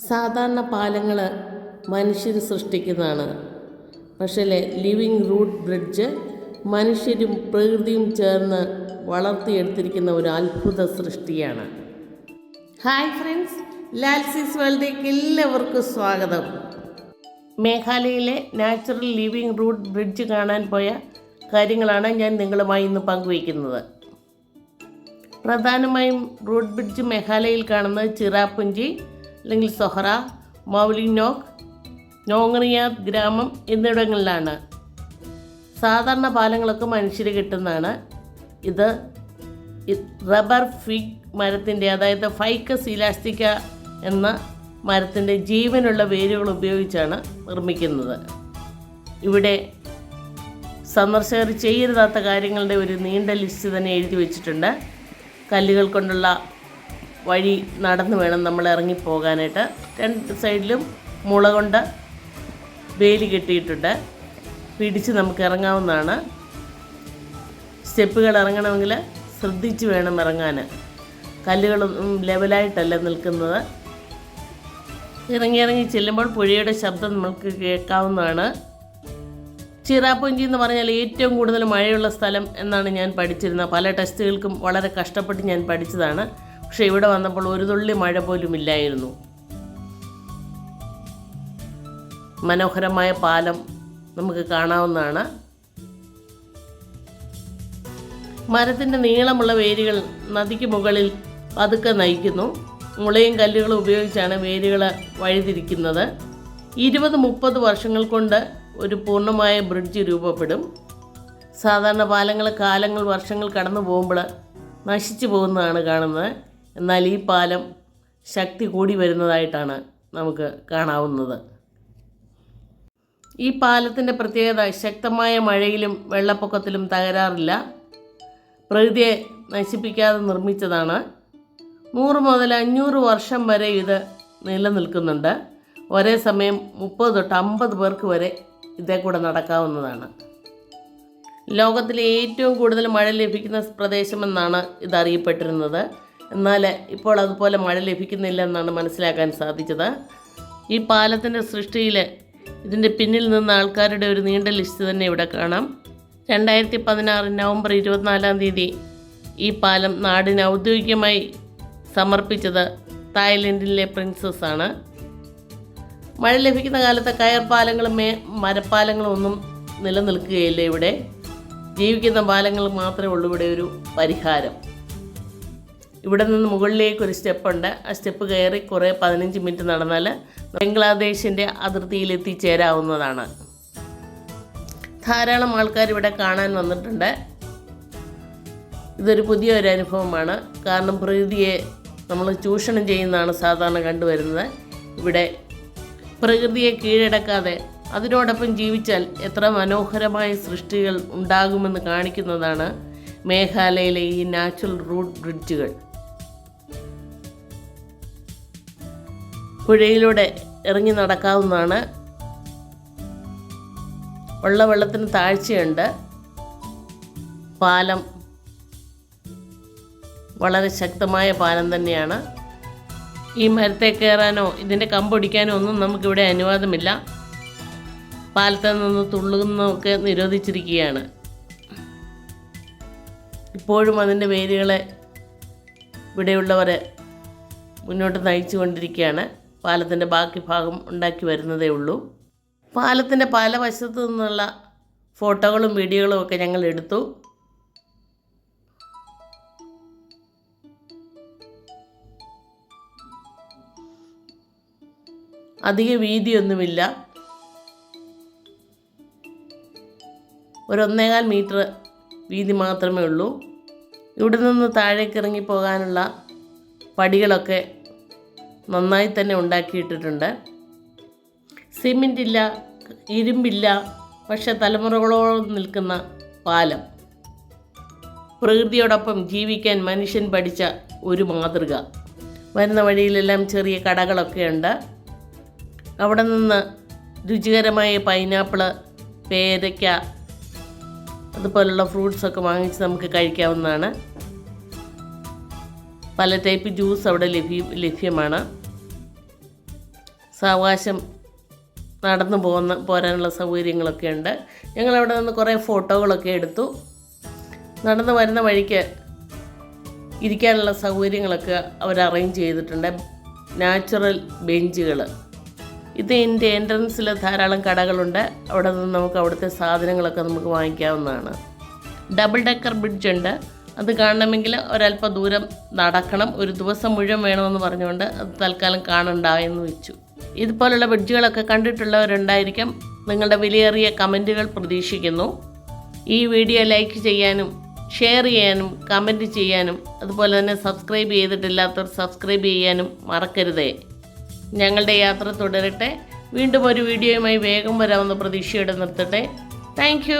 സാധാരണ പാലങ്ങൾ മനുഷ്യർ സൃഷ്ടിക്കുന്നതാണ്. പക്ഷേ ലിവിങ് റൂട്ട് ബ്രിഡ്ജ് മനുഷ്യരും പ്രകൃതിയും ചേർന്ന് വളർത്തിയെടുത്തിരിക്കുന്ന ഒരു അത്ഭുത സൃഷ്ടിയാണ്. ഹായ് ഫ്രണ്ട്സ്, ലാൽസീസ് വേൾഡിലേക്ക് എല്ലാവർക്കും സ്വാഗതം. മേഘാലയയിലെ നാച്ചുറൽ ലിവിങ് റൂട്ട് ബ്രിഡ്ജ് കാണാൻ പോയ കാര്യങ്ങളാണ് ഞാൻ നിങ്ങളുമായി ഇന്ന് പങ്കുവയ്ക്കുന്നത്. പ്രധാനമായും റൂട്ട് ബ്രിഡ്ജ് മേഘാലയയിൽ കാണുന്നത് ചിറാപുഞ്ചി അല്ലെങ്കിൽ സൊഹറ, മൗലിനോക്ക്, നോങ്റിയാത് ഗ്രാമം എന്നിവിടങ്ങളിലാണ്. സാധാരണ പാലങ്ങളൊക്കെ മനുഷ്യർ കെട്ടുന്നതാണ്. ഇത് റബ്ബർ ഫിഗ് മരത്തിൻ്റെ, അതായത് ഫൈക്കസ് ഇലാസ്റ്റിക്ക എന്ന മരത്തിൻ്റെ ജീവനുള്ള വേരുകൾ ഉപയോഗിച്ചാണ് നിർമ്മിക്കുന്നത്. ഇവിടെ സന്ദർശകർ ചെയ്യരുതാത്ത കാര്യങ്ങളുടെ ഒരു നീണ്ട ലിസ്റ്റ് തന്നെ എഴുതി വച്ചിട്ടുണ്ട്. കല്ലുകൾ കൊണ്ടുള്ള വഴി നടന്നു വേണം നമ്മൾ ഇറങ്ങിപ്പോകാനായിട്ട്. രണ്ട് സൈഡിലും മുള കൊണ്ട് വേലി കെട്ടിയിട്ടുണ്ട്. പിടിച്ച് നമുക്ക് ഇറങ്ങാവുന്നതാണ്. സ്റ്റെപ്പുകൾ ഇറങ്ങണമെങ്കിൽ ശ്രദ്ധിച്ച് വേണം ഇറങ്ങാൻ. കല്ലുകളൊന്നും ലെവലായിട്ടല്ല നിൽക്കുന്നത്. ഇറങ്ങി ചെല്ലുമ്പോൾ പുഴയുടെ ശബ്ദം നമുക്ക് കേൾക്കാവുന്നതാണ്. ചിറാപുഞ്ചി എന്ന് പറഞ്ഞാൽ ഏറ്റവും കൂടുതൽ മഴയുള്ള സ്ഥലം എന്നാണ് ഞാൻ പഠിച്ചിരുന്നത്. പല ടെസ്റ്റുകൾക്കും വളരെ കഷ്ടപ്പെട്ട് ഞാൻ പഠിച്ചതാണ്. പക്ഷേ ഇവിടെ വന്നപ്പോൾ ഒരു തുള്ളി മഴ പോലും ഇല്ലായിരുന്നു. മനോഹരമായ പാലം നമുക്ക് കാണാവുന്നതാണ്. മരത്തിൻ്റെ നീളമുള്ള വേരുകൾ നദിക്ക് മുകളിൽ പതുക്കെ നയിക്കുന്നു. മുളയും കല്ലുകളും ഉപയോഗിച്ചാണ് വേരുകൾ വഴിതിരിക്കുന്നത്. 20-30 വർഷങ്ങൾ കൊണ്ട് ഒരു പൂർണ്ണമായ ബ്രിഡ്ജ് രൂപപ്പെടും. സാധാരണ പാലങ്ങൾ കാലങ്ങൾ വർഷങ്ങൾ കടന്നു പോകുമ്പോൾ നശിച്ചു പോകുന്നതാണ് കാണുന്നത്. എന്നാൽ ഈ പാലം ശക്തി കൂടി വരുന്നതായിട്ടാണ് നമുക്ക് കാണാവുന്നത്. ഈ പാലത്തിൻ്റെ പ്രത്യേകത ശക്തമായ മഴയിലും വെള്ളപ്പൊക്കത്തിലും തകരാറില്ല. പ്രകൃതിയെ നശിപ്പിക്കാതെ നിർമ്മിച്ചതാണ്. 100 മുതൽ 500 വർഷം വരെ ഇത് നിലനിൽക്കുന്നുണ്ട്. ഒരേ സമയം 30 തൊട്ട് 50 പേർക്ക് വരെ ഇതേ കൂടെ നടക്കാവുന്നതാണ്. ലോകത്തിലെ ഏറ്റവും കൂടുതൽ മഴ ലഭിക്കുന്ന പ്രദേശമെന്നാണ് ഇത് അറിയപ്പെട്ടിരുന്നത്. എന്നാൽ ഇപ്പോൾ അതുപോലെ മഴ ലഭിക്കുന്നില്ല എന്നാണ് മനസ്സിലാക്കാൻ സാധിച്ചത്. ഈ പാലത്തിൻ്റെ സൃഷ്ടിയിൽ ഇതിൻ്റെ പിന്നിൽ നിന്ന ആൾക്കാരുടെ ഒരു നീണ്ട ലിസ്റ്റ് തന്നെ ഇവിടെ കാണാം. 2016 നവംബർ 24-ാം തീയതി ഈ പാലം നാടിന് ഔദ്യോഗികമായി സമർപ്പിച്ചത് തായ്ലൻഡിലെ പ്രിൻസസ് ആണ്. മഴ ലഭിക്കുന്ന കാലത്ത് കയർ പാലങ്ങളും മരപ്പാലങ്ങളും ഒന്നും നിലനിൽക്കുകയില്ല. ഇവിടെ ജീവിക്കുന്ന പാലങ്ങൾ മാത്രമേ ഉള്ളൂ ഇവിടെ ഒരു പരിഹാരം. ഇവിടെ നിന്ന് മുകളിലേക്ക് ഒരു സ്റ്റെപ്പുണ്ട്. ആ സ്റ്റെപ്പ് കയറി 15 മിനിറ്റ് നടന്നാൽ ബംഗ്ലാദേശിൻ്റെ അതിർത്തിയിൽ എത്തിച്ചേരാവുന്നതാണ്. ധാരാളം ആൾക്കാർ ഇവിടെ കാണാൻ വന്നിട്ടുണ്ട്. ഇതൊരു പുതിയൊരു അനുഭവമാണ്. കാരണം പ്രകൃതിയെ നമ്മൾ ചൂഷണം ചെയ്യുന്നതാണ് സാധാരണ കണ്ടുവരുന്നത്. ഇവിടെ പ്രകൃതിയെ കീഴടക്കാതെ അതിനോടൊപ്പം ജീവിച്ചാൽ എത്ര മനോഹരമായ സൃഷ്ടികൾ ഉണ്ടാകുമെന്ന് കാണിക്കുന്നതാണ് മേഘാലയയിലെ ഈ നാച്ചുറൽ റൂട്ട് ബ്രിഡ്ജുകൾ. പുഴയിലൂടെ ഇറങ്ങി നടക്കാവുന്നതാണ്. ഉള്ള വെള്ളത്തിന് താഴ്ചയുണ്ട്. പാലം വളരെ ശക്തമായ പാലം തന്നെയാണ്. ഈ മരത്തെ കയറാനോ ഇതിൻ്റെ കമ്പൊടിക്കാനോ ഒന്നും നമുക്കിവിടെ അനുവാദമില്ല. പാലത്തിൽ നിന്ന് തുള്ളുന്നതൊക്കെ നിരോധിച്ചിരിക്കുകയാണ്. ഇപ്പോഴും അതിൻ്റെ വേരുകളെ ഇവിടെയുള്ളവർ മുന്നോട്ട് നയിച്ചു കൊണ്ടിരിക്കുകയാണ്. പാലത്തിൻ്റെ ബാക്കി ഭാഗം ഉണ്ടാക്കി വരുന്നതേ ഉള്ളൂ. പാലത്തിൻ്റെ പല വശത്തു നിന്നുള്ള ഫോട്ടോകളും വീഡിയോകളും ഒക്കെ ഞങ്ങൾ എടുത്തു. അധിക വീതിയൊന്നുമില്ല. ഒരു 1.25 മീറ്റർ വീതി മാത്രമേ ഉള്ളൂ. ഇവിടെ നിന്ന് താഴേക്ക് ഇറങ്ങി പോകാനുള്ള പടികളൊക്കെ നന്നായി തന്നെ ഉണ്ടാക്കിയിട്ടിട്ടുണ്ട്. സിമെൻ്റ് ഇല്ല, ഇരുമ്പില്ല, പക്ഷെ തലമുറകളോളം നിൽക്കുന്ന പാലം. പ്രകൃതിയോടൊപ്പം ജീവിക്കാൻ മനുഷ്യൻ പഠിച്ച ഒരു മാതൃക. വരുന്ന വഴിയിലെല്ലാം ചെറിയ കടകളൊക്കെ ഉണ്ട്. അവിടെ നിന്ന് രുചികരമായ പൈനാപ്പിള്, പേരയ്ക്ക, അതുപോലുള്ള ഫ്രൂട്ട്സൊക്കെ വാങ്ങിച്ച് നമുക്ക് കഴിക്കാവുന്നതാണ്. പല ടൈപ്പ് ജ്യൂസ് അവിടെ ലഭ്യമാണ്. സാവകാശം നടന്നു പോരാനുള്ള സൗകര്യങ്ങളൊക്കെ ഉണ്ട്. ഞങ്ങളവിടെ നിന്ന് കുറേ ഫോട്ടോകളൊക്കെ എടുത്തു. നടന്നു വരുന്ന വഴിക്ക് ഇരിക്കാനുള്ള സൗകര്യങ്ങളൊക്കെ അവർ അറേഞ്ച് ചെയ്തിട്ടുണ്ട്. നാച്ചുറൽ ബെഞ്ചുകൾ. ഇതിൻ്റെ എൻട്രൻസിൽ ധാരാളം കടകളുണ്ട്. അവിടെ നിന്ന് നമുക്ക് അവിടുത്തെ സാധനങ്ങളൊക്കെ നമുക്ക് വാങ്ങിക്കാവുന്നതാണ്. ഡബിൾ ഡെക്കർ ബ്രിഡ്ജ് ഉണ്ട്. അത് കാണണമെങ്കിൽ ഒരല്പം ദൂരം നടക്കണം. ഒരു ദിവസം മുഴുവൻ വേണമെന്ന് പറഞ്ഞുകൊണ്ട് അത് തൽക്കാലം കാണണ്ട എന്ന് വെച്ചു. ഇതുപോലുള്ള ബ്രിഡ്ജുകളൊക്കെ കണ്ടിട്ടുള്ളവരുണ്ടായിരിക്കും. നിങ്ങളുടെ വിലയേറിയ കമൻറ്റുകൾ പ്രതീക്ഷിക്കുന്നു. ഈ വീഡിയോ ലൈക്ക് ചെയ്യാനും ഷെയർ ചെയ്യാനും കമൻറ്റ് ചെയ്യാനും അതുപോലെ തന്നെ സബ്സ്ക്രൈബ് ചെയ്തിട്ടില്ലാത്തവർ സബ്സ്ക്രൈബ് ചെയ്യാനും മറക്കരുതേ. ഞങ്ങളുടെ യാത്ര തുടരട്ടെ. വീണ്ടും ഒരു വീഡിയോയുമായി വേഗം വരാമെന്ന പ്രതീക്ഷയോടെ നിർത്തട്ടെ. താങ്ക്